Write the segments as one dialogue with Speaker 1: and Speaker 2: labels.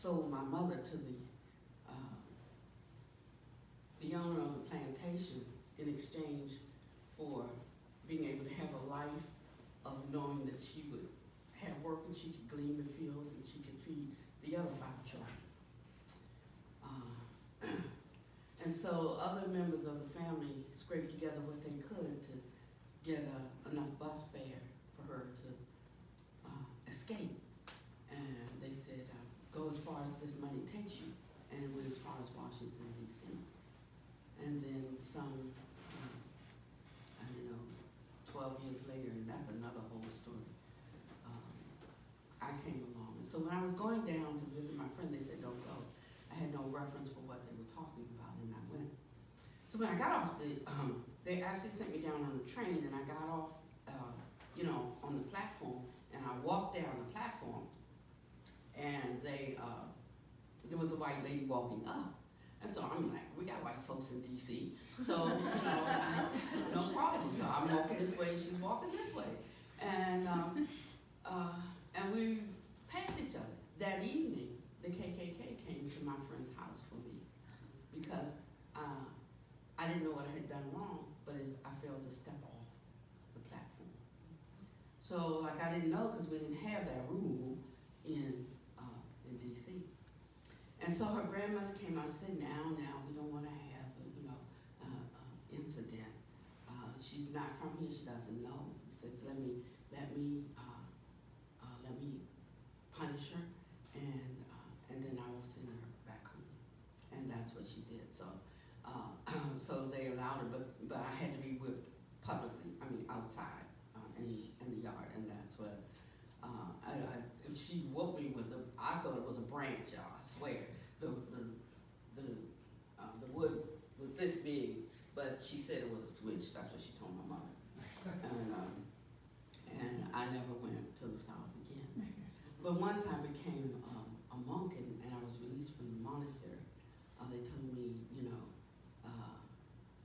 Speaker 1: sold my mother to the owner of the plantation in exchange for being able to have a life of knowing that she would have work and she could glean the fields and she could feed the other 5 children. And so other members of the family scraped together what they could to get enough bus fare for her to escape. And they said, go as far as this money takes you. And it went as far as Washington, D.C. And then some, 12 years later, and that's another whole story, I came along. And so when I was going down to visit my friend, they said, don't go. I had no reference for what they were talking about, and I went. So when I got off they actually sent me down on the train, and I got off, on the platform, and I walked down the platform, and there was a white lady walking up. And so I'm like, we got white folks in D.C., so, no problem. So I'm walking this way, she's walking this way. And we passed each other. That evening, the KKK came to my friend's house for me because I didn't know what I had done wrong, but I failed to step off the platform. So, I didn't know because we didn't have that rule in D.C. And so her grandmother came out and said, now, we don't want to have incident. She's not from here, she doesn't know. He says, let me punish her, and then I will send her back home. And that's what she did. So, so they allowed her, but I had to be whipped publicly. Outside in the yard, and that's what. She woke me with I thought it was a branch, y'all, I swear. The wood was this big, but she said it was a switch. That's what she told my mother. And I never went to the South again. But once I became a monk and I was released from the monastery, they told me,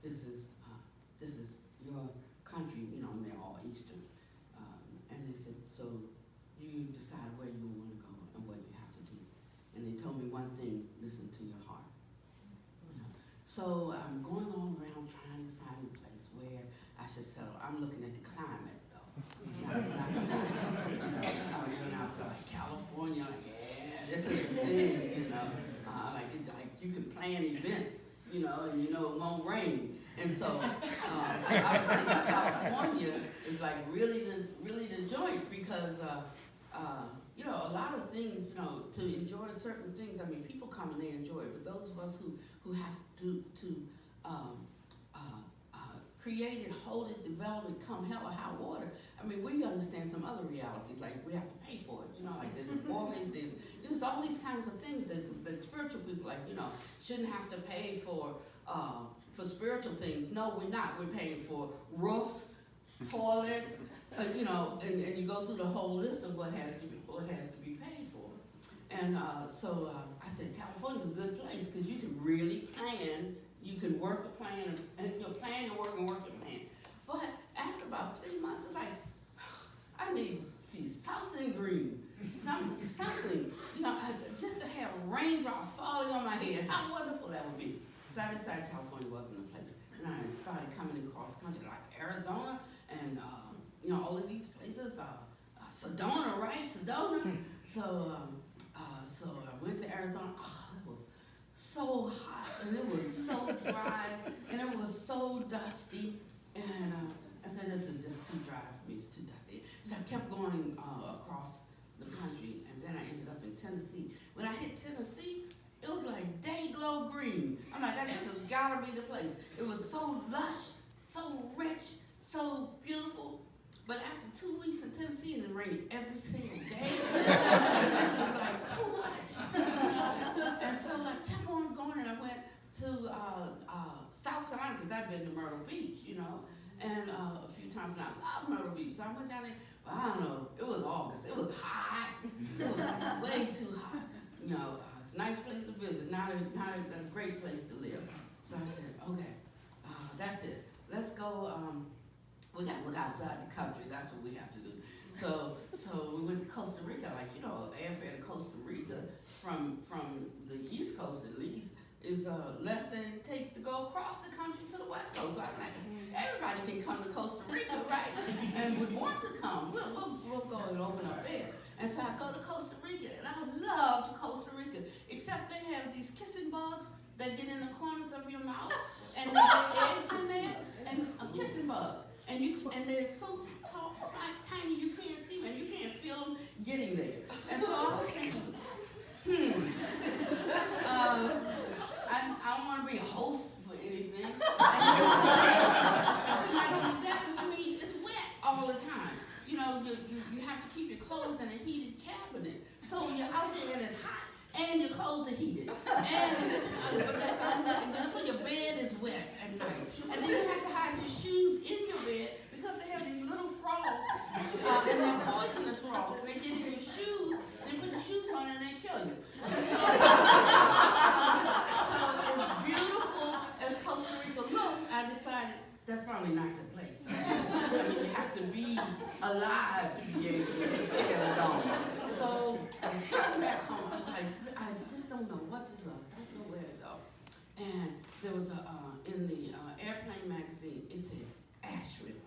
Speaker 1: this is your country, and they're all Eastern. And they said, so you decide where you want to go and what you have to do. And they told me one thing, listen to your heart. So I'm going all around trying to find a place where I should settle. I'm looking at the climate, though. I went out to California, yeah, this is the thing, like you can plan events, and it won't rain. And so, I was thinking California is like really the joint because, a lot of things, to enjoy certain things. People come and they enjoy it, but those of us who have to create it, hold it, develop it, come hell or high water. We understand some other realities, like we have to pay for it, like there's a mortgage, there's all these kinds of things that spiritual people, shouldn't have to pay for spiritual things. No, we're not. We're paying for roofs, toilets, and you go through the whole list of what has to be paid for. And so I said, California's a good place because you can really plan. You can work the plan and plan your work and work the plan. But after about 3 months, it's like, I need to see something green, something, just to have raindrops falling on my head. How wonderful that would be. So I decided California wasn't a place. And I started coming across the country, like Arizona and, all of these places. Sedona, right? Sedona. So I went to Arizona. Oh, it was so hot, and it was so dry, and it was so dusty. And I said, this is just too dry for me. It's too dusty. So I kept going across the country, and then I ended up in Tennessee. When I hit Tennessee, it was like day-glow green. I'm like, this has got to be the place. It was so lush, so rich, so beautiful. But after 2 weeks in Tennessee, and it rained every single day, this was like too much. And so I kept on going, and I went to South Carolina, because I'd been to Myrtle Beach, and a few times, and I love Myrtle Beach. So I went down there, well, I don't know, it was August. It was hot. It was way too hot. It's a nice place to visit, not a great place to live. So I said, okay, that's it. Let's go. We got to look outside the country. That's what we have to do. So we went to Costa Rica, like, airfare to Costa Rica from the East Coast at least is less than it takes to go across the country to the West Coast. So I was like, everybody can come to Costa Rica, right? And would want to come. We'll go and open up there. And so I go to Costa Rica, and I love Costa Rica, except they have these kissing bugs that get in the corners of your mouth, and they get eggs in there, and kissing bugs. And they're so tall, tiny, you can't see them, and you can't feel them getting there. And so I was thinking, I don't want to be a host for anything. And not only that, I mean, it's wet all the time. You have to keep your clothes in a heated cabinet. So you're out there and it's hot, and your clothes are heated. And so your bed is wet at night. And then you have to hide your shoes in your bed because they have these little frogs, and they're poisonous frogs. They get in your shoes, they put the shoes on, and they kill you. And so as beautiful as Costa Rica looked, I decided that's probably not the place. I mean, you have to be alive to be able to get a dog. So I came back home. I was like, I just don't know what to do. I don't know where to go. And there was in the airplane magazine, it said Asheville,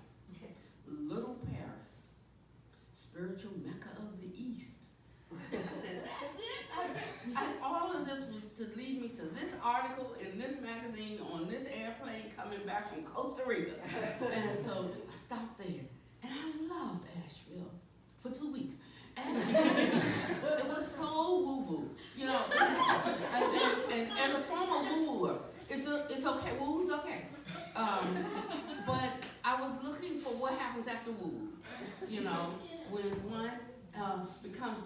Speaker 1: Little Paris, spiritual Mecca of the East. I said, that's it? All of this was to lead me to this article in this magazine on this airplane coming back from Costa Rica. And so I stopped there, and I loved Asheville for 2 weeks. And it was so woo-woo, and as a former woo-wooer, it's okay, woo-woo's okay. But I was looking for what happens after woo-woo, when one becomes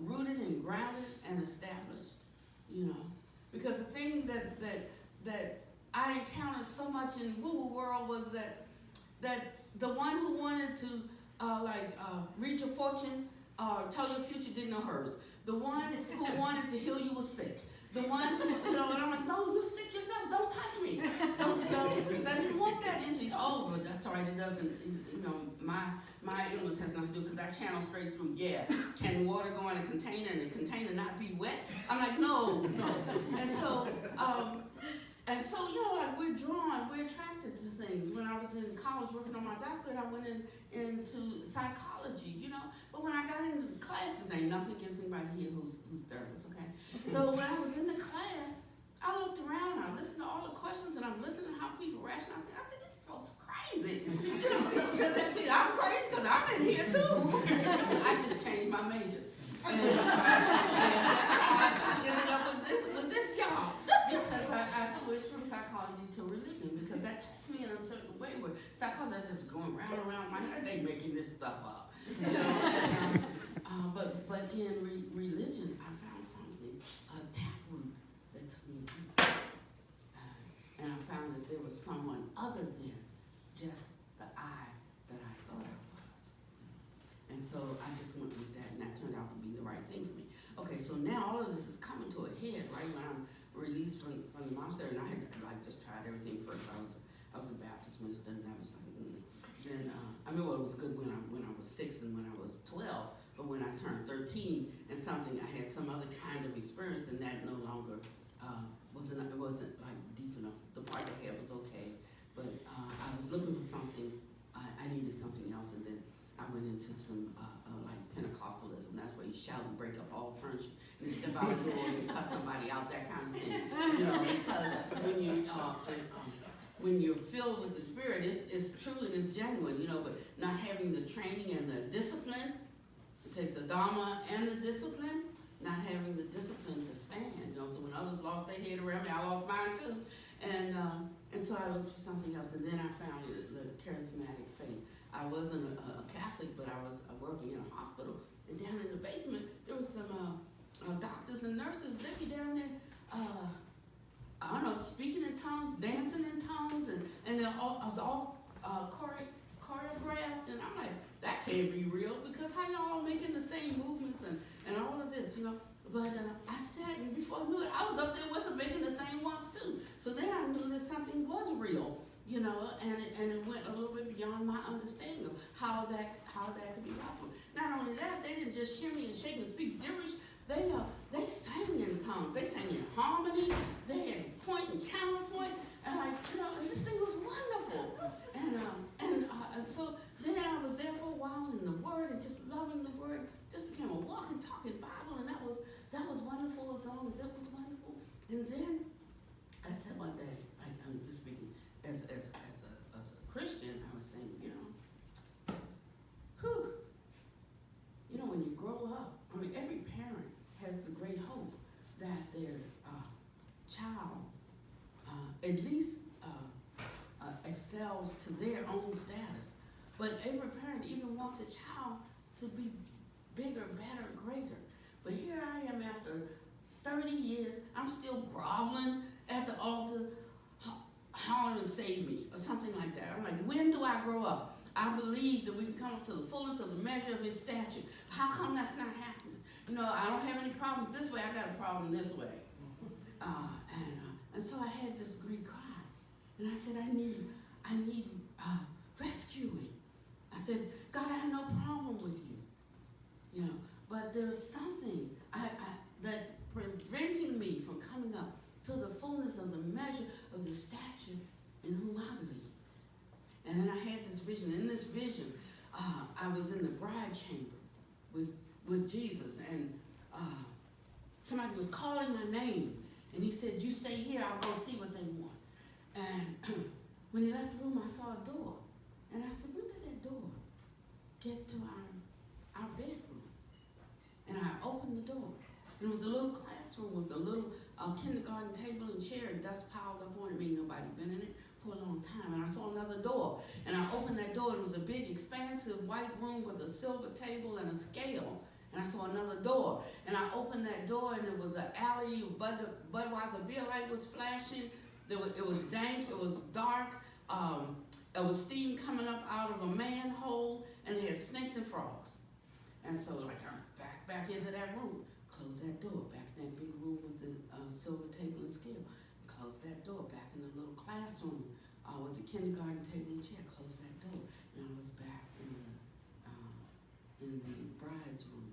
Speaker 1: rooted and grounded and established, because the thing that I encountered so much in woo-woo world was that the one who wanted to read your fortune or tell your future didn't know hers. The one who wanted to heal you was sick. The one who, and I'm like, no, you sick yourself, don't touch me. Because I didn't want that energy. Oh, but that's all right, it doesn't, my illness has nothing to do, because I channel straight through, can water go in a container and the container not be wet? I'm like, no. And so, we're attracted to things. When I was in college working on my doctorate, I went into psychology, But when I got into the classes, ain't nothing against anybody here who's therapist, okay? So when I was in the class, I looked around, I listened to all the questions, and I'm listening to how people rationalize. I said, these folks crazy. So does that mean I'm crazy? Because I'm in here too. I just changed my major. And that's how I ended up with this job. Because I switched from psychology to religion, because that touched me in a certain way where psychology is just going round and round my head. They making this stuff up. But in religion, I found something, a taproot that took me deep. And I found that there was someone other than just the I that I thought I was. And so I just went with that, and that turned out to be the right thing for me. Okay, so now all of this is coming to a head, right? When I'm released from the monastery, and I had just tried everything first. I was a Baptist minister, and I was like, Then it was good when I was 6 and when I was 12, but when I turned 13 and something, I had some other kind of experience, and that no longer wasn't like deep enough. The part I had was okay, but I was looking for something. I needed something else, and then I went into some like Pentecostalism. That's where you shout and break up all furniture, and you step out of doors and cut somebody out, that kind of thing. Because when you're filled with the Spirit, it's true and it's genuine, but not having the training and the discipline, it takes the Dharma and the discipline, not having the discipline to stand, so when others lost their head around me, I lost mine too, and so I looked for something else, and then I found the charismatic faith. I wasn't a Catholic, but I was working in a hospital, and down in the basement, there was some doctors and nurses, they be down there, I don't know, speaking in tongues, dancing in tongues, and I was all choreographed, and I'm like, that can't be real, because how y'all making the same movements and all of this, But I sat, and before I knew it, I was up there with them making the same ones too. So then I knew that something was real, you know, and it went a little bit beyond my understanding of how that could be possible. Not only that, they didn't just shimmy and shake and speak gibberish. They sang in tongues. They sang in harmony. They had point and counterpoint, and and this thing was wonderful. And so then I was there for a while in the Word and just loving the Word. Just became a walking, talking Bible, and that was wonderful as long as it was wonderful. And then I said one day, like I'm just speaking as a Christian, I was saying, when you grow up, I mean, every parent has the great hope that their child at least excels to their own status. But every parent even wants a child to be bigger, better, greater. But here I am after 30 years, I'm still groveling at the altar, hollering, save me, or something like that. I'm like, when do I grow up? I believe that we can come up to the fullness of the measure of his stature. How come that's not happening? I don't have any problems this way, I got a problem this way. And so I had this great cry. And I said, I need rescuing. I said, God, I have no problem with you. But there's something that preventing me from coming up to the fullness of the measure of the stature in whom I believe. And then I had this vision. In this vision, I was in the bride chamber with Jesus, and somebody was calling my name, and he said, you stay here, I'll go see what they want. And when he left the room, I saw a door. And I said, when did that door get to our bedroom? And I opened the door. And it was a little classroom with a little kindergarten table and chair, and dust piled up on it. Ain't nobody been in it for a long time. And I saw another door. And I opened that door, and it was a big, expansive white room with a silver table and a scale. And I saw another door. And I opened that door, and it was an alley. Budweiser beer light was flashing. It was dank. It was dark. There was steam coming up out of a manhole, and it had snakes and frogs. And so, I back into that room, closed that door, back in that big room with the silver table and scale. Closed that door, back in the little classroom with the kindergarten table and chair. Closed that door, and I was back in the bride's room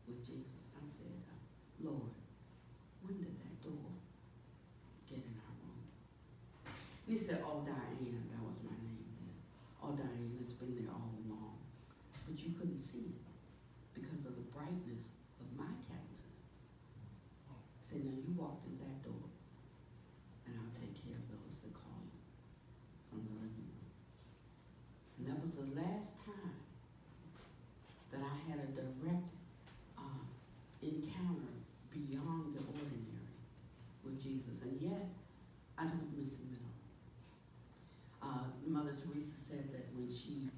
Speaker 1: with Jesus. I said, Lord, when did that door get in our room? And he said, oh, Diane, that was my name then. Oh, Diane, it's been there all along. But you couldn't see it because of the brightness of my countenance. He said, now you walk through that door, and I'll take care of those that call you from the living room. And that was the last time that I had a direct encounter beyond the ordinary with Jesus. And yet, I don't miss a minute. Mother Teresa said that when she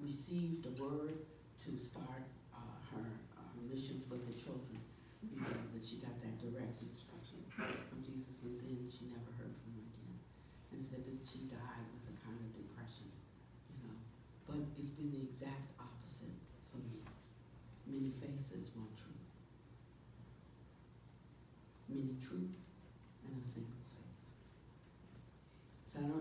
Speaker 1: received a word to start her missions with the children, that she got that direct instruction from Jesus, and then she never heard from him again. And he said that she died with a kind of depression, But it's been the exact opposite for me. Many faces, one truth. Many truths and a single face. So I don't